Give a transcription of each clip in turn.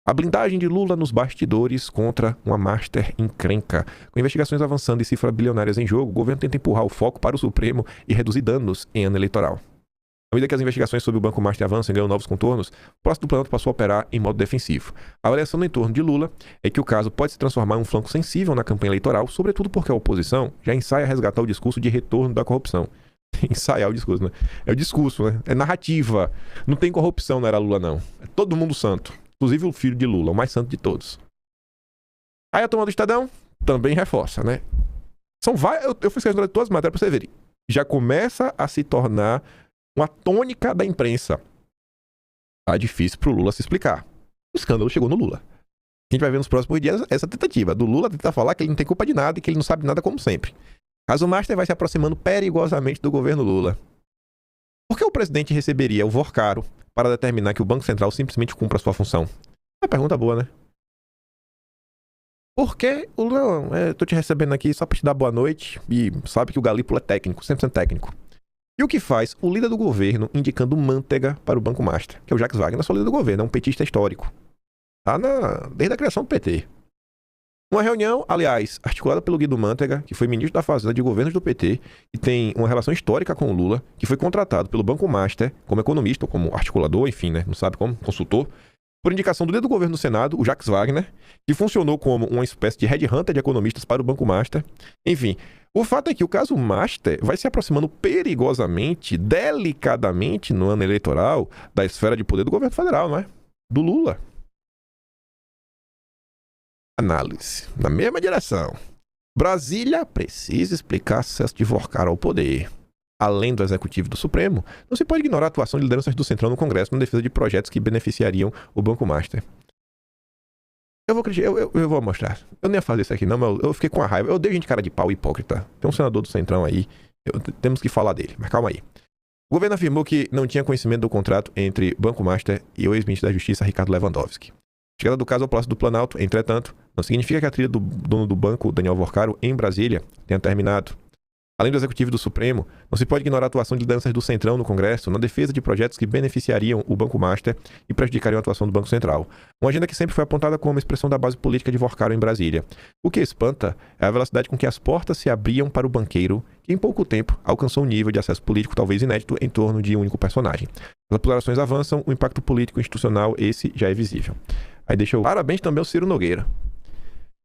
A blindagem de Lula nos bastidores contra uma master encrenca. Com investigações avançando e cifras bilionárias em jogo, o governo tenta empurrar o foco para o Supremo e reduzir danos em ano eleitoral. À medida que as investigações sobre o Banco Master avançam e ganham novos contornos, o Palácio do Planalto passou a operar em modo defensivo. A avaliação no entorno de Lula é que o caso pode se transformar em um flanco sensível na campanha eleitoral, sobretudo porque a oposição já ensaia resgatar o discurso de retorno da corrupção. Ensaiar o discurso, né? É o discurso, né? É narrativa. Não tem corrupção na era Lula, não. É todo mundo santo. Inclusive o filho de Lula, o mais santo de todos. Aí a turma do Estadão também reforça, né? São várias. Eu fui escrevendo todas as matérias pra você ver. Já começa a se tornar uma tônica da imprensa. Tá difícil pro Lula se explicar. O escândalo chegou no Lula. A gente vai ver nos próximos dias essa tentativa do Lula tentar falar que ele não tem culpa de nada e que ele não sabe nada como sempre. Caso Master vai se aproximando perigosamente do governo Lula. Por que o presidente receberia o Vorcaro para determinar que o Banco Central simplesmente cumpra a sua função? É uma pergunta boa, né? Por que o Lula... Eu tô te recebendo aqui só pra te dar boa noite e sabe que o Galípolo é técnico, 100% técnico. E o que faz o líder do governo indicando manteiga para o Banco Master? Que é o Jacques Wagner, não é só líder do governo, é um petista histórico. Tá desde a criação do PT. Uma reunião, aliás, articulada pelo Guido Mantega, que foi ministro da Fazenda de governos do PT e tem uma relação histórica com o Lula, que foi contratado pelo Banco Master como economista, ou como articulador, enfim, né? Não sabe como, consultor, por indicação do líder do governo do Senado, o Jacques Wagner, que funcionou como uma espécie de headhunter de economistas para o Banco Master. Enfim, o fato é que o caso Master vai se aproximando perigosamente, delicadamente no ano eleitoral da esfera de poder do governo federal, não é? Do Lula. Análise. Na mesma direção. Brasília precisa explicar acesso de Vorcaro ao poder. Além do Executivo e do Supremo, não se pode ignorar a atuação de lideranças do Centrão no Congresso na defesa de projetos que beneficiariam o Banco Master. Eu vou mostrar. Eu nem ia fazer isso aqui não, mas eu fiquei com a raiva. Eu dei gente cara de pau hipócrita. Tem um senador do Centrão aí. Temos que falar dele, mas calma aí. O governo afirmou que não tinha conhecimento do contrato entre Banco Master e o ex-ministro da Justiça, Ricardo Lewandowski. A chegada do caso ao Palácio do Planalto, entretanto, não significa que a trilha do dono do banco, Daniel Vorcaro, em Brasília, tenha terminado. Além do Executivo e do Supremo, não se pode ignorar a atuação de lideranças do Centrão no Congresso na defesa de projetos que beneficiariam o Banco Master e prejudicariam a atuação do Banco Central. Uma agenda que sempre foi apontada como uma expressão da base política de Vorcaro em Brasília. O que espanta é a velocidade com que as portas se abriam para o banqueiro, que em pouco tempo alcançou um nível de acesso político talvez inédito em torno de um único personagem. As apurações avançam, o impacto político e institucional, esse já é visível. Aí deixa eu... Parabéns também ao Ciro Nogueira.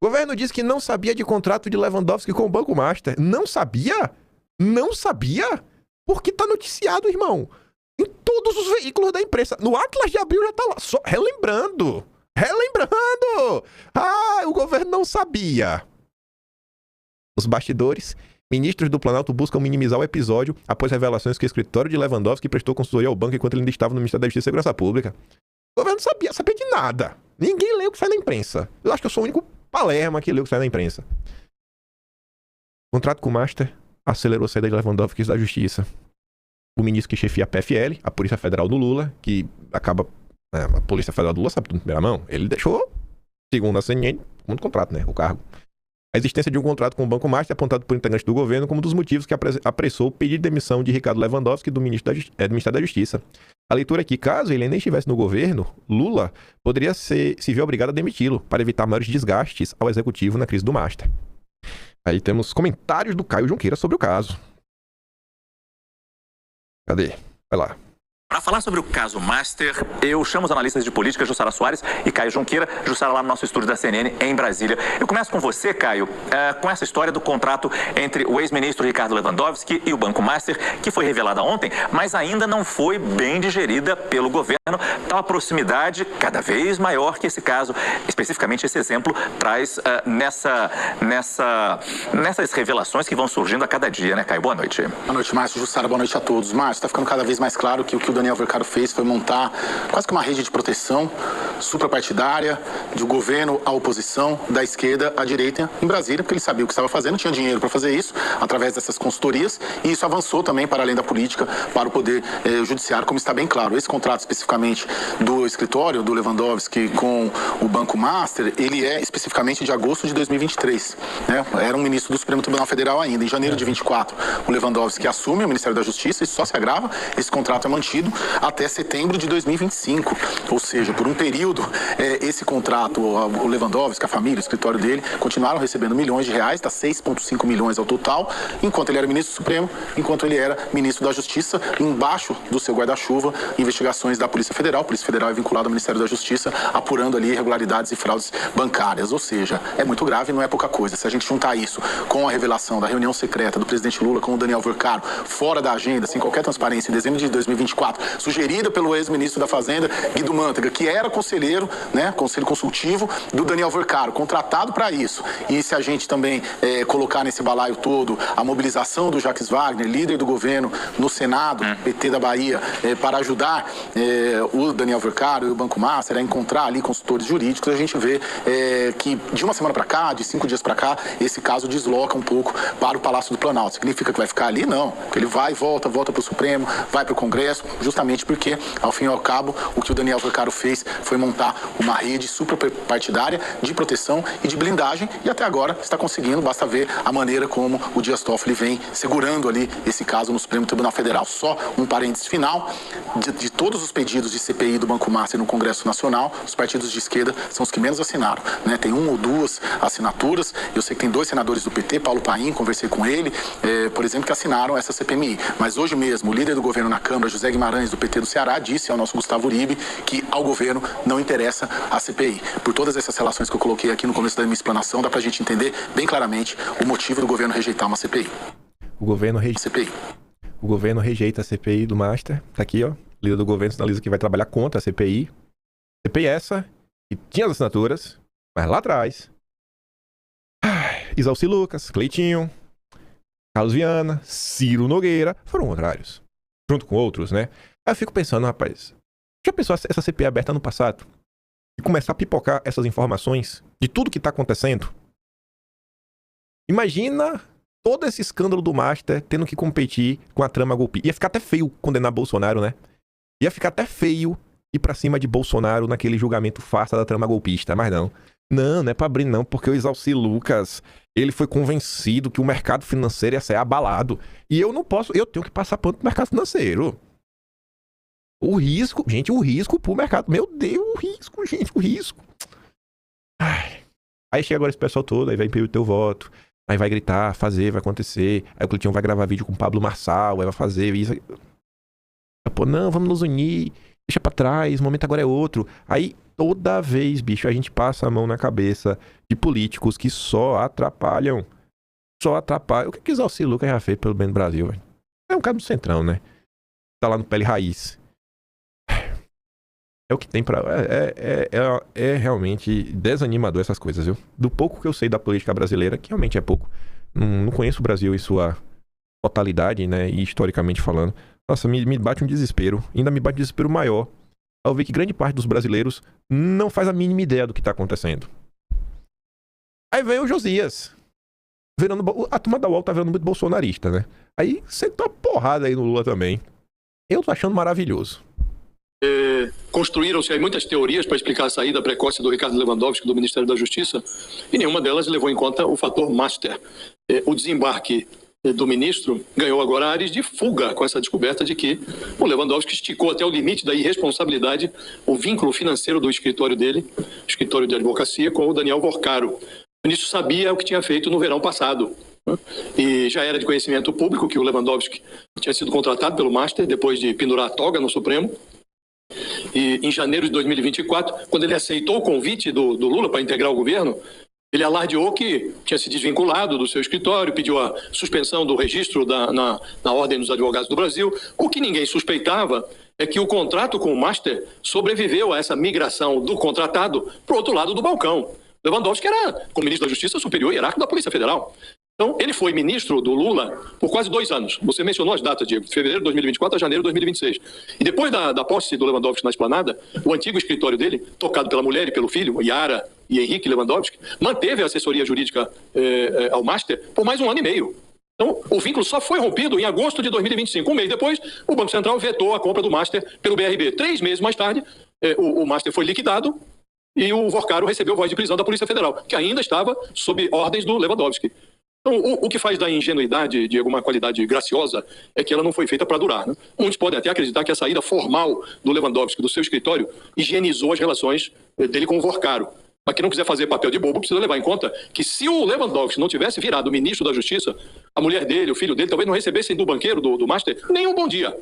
O governo diz que não sabia de contrato de Lewandowski com o Banco Master. Não sabia? Não sabia? Porque tá noticiado, irmão. Em todos os veículos da imprensa. No Atlas de Abril já tá lá. Só relembrando. Ah, o governo não sabia. Os bastidores, ministros do Planalto buscam minimizar o episódio após revelações que o escritório de Lewandowski prestou consultoria ao banco enquanto ele ainda estava no Ministério da Justiça e Segurança Pública. O governo não sabia de nada. Ninguém lê o que sai na imprensa. Eu acho que eu sou o único palerma que lê o que sai na imprensa. O contrato com o Master acelerou a saída de Lewandowski da Justiça. O ministro que chefia a PFL, a Polícia Federal do Lula, que acaba... a Polícia Federal do Lula sabe tudo em primeira mão. Ele deixou, segundo a CNN, um contrato, né? O cargo. A existência de um contrato com o Banco Master é apontado por integrantes do governo como um dos motivos que apressou o pedido de demissão de Ricardo Lewandowski do Ministério da Justiça. A leitura é que, caso ele nem estivesse no governo, Lula poderia se ver obrigado a demiti-lo para evitar maiores desgastes ao executivo na crise do Master. Aí temos comentários do Caio Junqueira sobre o caso. Cadê? Vai lá. Para falar sobre o caso Master, eu chamo os analistas de política Jussara Soares e Caio Junqueira. Jussara lá no nosso estúdio da CNN em Brasília. Eu começo com você, Caio, com essa história do contrato entre o ex-ministro Ricardo Lewandowski e o Banco Master, que foi revelada ontem, mas ainda não foi bem digerida pelo governo. Tal a proximidade cada vez maior que esse caso, especificamente esse exemplo, traz nessas revelações que vão surgindo a cada dia, né, Caio? Boa noite. Boa noite, Márcio. Jussara, boa noite a todos. Márcio, está ficando cada vez mais claro que o que o Daniel Vorcaro fez foi montar quase que uma rede de proteção suprapartidária, do governo à oposição, da esquerda à direita em Brasília, porque ele sabia o que estava fazendo, tinha dinheiro para fazer isso, através dessas consultorias, e isso avançou também para além da política, para o poder judiciário, como está bem claro. Esse contrato especificamente do escritório do Lewandowski com o Banco Master, ele é especificamente de agosto de 2023. Né? Era um ministro do Supremo Tribunal Federal ainda. Em janeiro de 24, o Lewandowski assume o Ministério da Justiça, isso só se agrava, esse contrato é mantido até setembro de 2025. Ou seja, por um período, esse contrato, o Lewandowski, a família, o escritório dele, continuaram recebendo milhões de reais, tá 6,5 milhões ao total, enquanto ele era ministro supremo, enquanto ele era ministro da Justiça, embaixo do seu guarda-chuva, investigações da Polícia Federal. A Polícia Federal é vinculada ao Ministério da Justiça, apurando ali irregularidades e fraudes bancárias. Ou seja, é muito grave, não é pouca coisa. Se a gente juntar isso com a revelação da reunião secreta do presidente Lula com o Daniel Vercaro, fora da agenda, sem qualquer transparência, em dezembro de 2024, sugerida pelo ex-ministro da Fazenda, Guido Mantega, que era conselheiro, né, conselho consultivo do Daniel Vercaro, contratado para isso. E se a gente também colocar nesse balaio todo a mobilização do Jacques Wagner, líder do governo no Senado, PT da Bahia, para ajudar o Daniel Vercaro e o Banco Master a encontrar ali consultores jurídicos, a gente vê que de uma semana para cá, de 5 dias para cá, esse caso desloca um pouco para o Palácio do Planalto. Significa que vai ficar ali? Não. Ele vai e volta para o Supremo, vai para o Congresso, justamente porque, ao fim e ao cabo, o que o Daniel Vercaro fez foi montar uma rede superpartidária de proteção e de blindagem, e até agora está conseguindo, basta ver a maneira como o Dias Toffoli vem segurando ali esse caso no Supremo Tribunal Federal. Só um parênteses final, de todos os pedidos de CPI do Banco Master no Congresso Nacional, os partidos de esquerda são os que menos assinaram, né? Tem 1 ou 2 assinaturas, eu sei que tem 2 senadores do PT, Paulo Paim, conversei com ele, por exemplo, que assinaram essa CPMI. Mas hoje mesmo, o líder do governo na Câmara, José Guimarães, do PT do Ceará, disse ao nosso Gustavo Uribe que ao governo não interessa a CPI. Por todas essas relações que eu coloquei aqui no começo da minha explanação, dá pra gente entender bem claramente o motivo do governo rejeitar uma CPI. O governo rejeita a CPI do Master. Tá aqui, ó. O líder do governo sinaliza que vai trabalhar contra a CPI. CPI essa, que tinha as assinaturas, mas lá atrás, Isalci Lucas, Cleitinho, Carlos Viana, Ciro Nogueira foram contrários. Junto com outros, né? Aí eu fico pensando, rapaz, já pensou essa CPI aberta no passado? E começar a pipocar essas informações de tudo que tá acontecendo? Imagina todo esse escândalo do Master tendo que competir com a trama golpista. Ia ficar até feio condenar Bolsonaro, né? Ia ficar até feio ir pra cima de Bolsonaro naquele julgamento farsa da trama golpista, mas não. Não é pra abrir não, porque o Isalci Lucas, ele foi convencido que o mercado financeiro ia ser abalado. E eu não posso, eu tenho que passar pano pro mercado financeiro. O risco pro mercado. Meu Deus, o risco. Ai. Aí chega agora esse pessoal todo, aí vai impedir o teu voto. Aí vai gritar, fazer, vai acontecer. Aí o Cleitinho vai gravar vídeo com o Pablo Marçal, aí vai fazer isso. Pô, não, vamos nos unir. Deixa pra trás, o momento agora é outro. Aí, toda vez, bicho, a gente passa a mão na cabeça de políticos que só atrapalham. O que o Isalci Lucas já fez pelo bem do Brasil, velho? É um cara do Centrão, né? Tá lá no Pele Raiz. É o que tem pra... É realmente desanimador essas coisas, viu? Do pouco que eu sei da política brasileira, que realmente é pouco. Não conheço o Brasil em sua totalidade, né? E historicamente falando. Nossa, me bate um desespero. Ainda me bate um desespero maior ao ver que grande parte dos brasileiros não faz a mínima ideia do que tá acontecendo. Aí vem o Josias. A turma da UOL tá virando muito bolsonarista, né? Aí sentou a porrada aí no Lula também. Eu tô achando maravilhoso. Construíram-se aí muitas teorias para explicar a saída precoce do Ricardo Lewandowski do Ministério da Justiça e nenhuma delas levou em conta o fator Master. O desembarque do ministro ganhou agora áreas de fuga com essa descoberta de que o Lewandowski esticou até o limite da irresponsabilidade o vínculo financeiro do escritório dele, escritório de advocacia, com o Daniel Vercaro. O ministro sabia o que tinha feito no verão passado. E já era de conhecimento público que o Lewandowski tinha sido contratado pelo Master depois de pendurar a toga no Supremo. E em janeiro de 2024, quando ele aceitou o convite do Lula para integrar o governo, ele alardeou que tinha se desvinculado do seu escritório, pediu a suspensão do registro na Ordem dos Advogados do Brasil. O que ninguém suspeitava é que o contrato com o Master sobreviveu a essa migração do contratado para o outro lado do balcão. Lewandowski era, como ministro da Justiça, superior hierárquico da Polícia Federal. Então, ele foi ministro do Lula por quase 2 anos. Você mencionou as datas, Diego, de fevereiro de 2024 a janeiro de 2026. E depois da posse do Lewandowski na Esplanada, o antigo escritório dele, tocado pela mulher e pelo filho, Yara e Henrique Lewandowski, manteve a assessoria jurídica ao Master por mais 1 ano e meio. Então, o vínculo só foi rompido em agosto de 2025. 1 mês depois, o Banco Central vetou a compra do Master pelo BRB. 3 meses mais tarde, o Master foi liquidado e o Vercaro recebeu voz de prisão da Polícia Federal, que ainda estava sob ordens do Lewandowski. Então, o que faz da ingenuidade, Diego, uma qualidade graciosa, é que ela não foi feita para durar. Né? Muitos podem até acreditar que a saída formal do Lewandowski do seu escritório higienizou as relações dele com o Vorcaro. Mas quem não quiser fazer papel de bobo precisa levar em conta que se o Lewandowski não tivesse virado ministro da Justiça, a mulher dele, o filho dele, talvez não recebessem do banqueiro, do Master, nem um bom dia.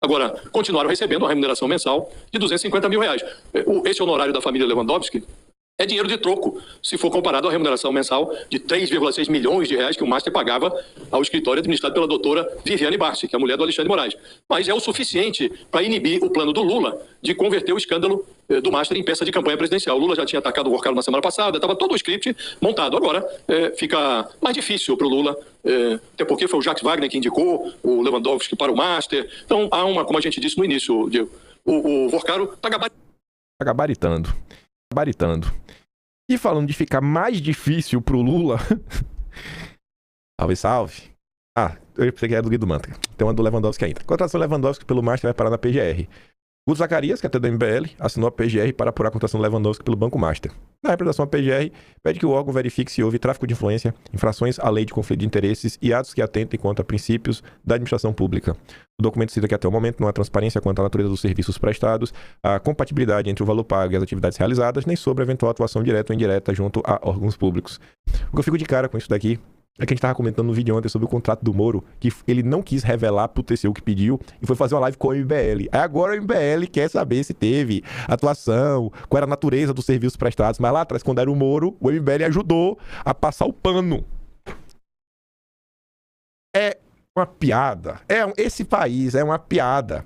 Agora, continuaram recebendo uma remuneração mensal de R$250 mil. Esse honorário da família Lewandowski é dinheiro de troco, se for comparado à remuneração mensal de 3,6 milhões de reais que o Master pagava ao escritório administrado pela doutora Viviane Barsi, que é a mulher do Alexandre Moraes. Mas é o suficiente para inibir o plano do Lula de converter o escândalo do Master em peça de campanha presidencial. O Lula já tinha atacado o Vorcaro na semana passada, estava todo o script montado. Agora fica mais difícil para o Lula, até porque foi o Jacques Wagner que indicou o Lewandowski para o Master. Então há como a gente disse no início, Diego, o Vorcaro está gabaritando. E falando de ficar mais difícil pro Lula... salve. Eu pensei que era do Guido Mantega. Tem uma do Lewandowski ainda. A contratação do Lewandowski pelo Master vai parar na PGR. Guto Zacarias, que é até do MBL, assinou a PGR para apurar a contratação do Lewandowski pelo Banco Master. Na representação, a PGR pede que o órgão verifique se houve tráfico de influência, infrações à lei de conflito de interesses e atos que atentem contra princípios da administração pública. O documento cita que até o momento não há transparência quanto à natureza dos serviços prestados, a compatibilidade entre o valor pago e as atividades realizadas, nem sobre a eventual atuação direta ou indireta junto a órgãos públicos. O que eu fico de cara com isso daqui é que a gente tava comentando no vídeo ontem sobre o contrato do Moro, que ele não quis revelar pro TCU que pediu e foi fazer uma live com o MBL. Aí agora o MBL quer saber se teve atuação, qual era a natureza dos serviços prestados. Mas lá atrás, quando era o Moro, o MBL ajudou a passar o pano. É uma piada. Esse país é uma piada.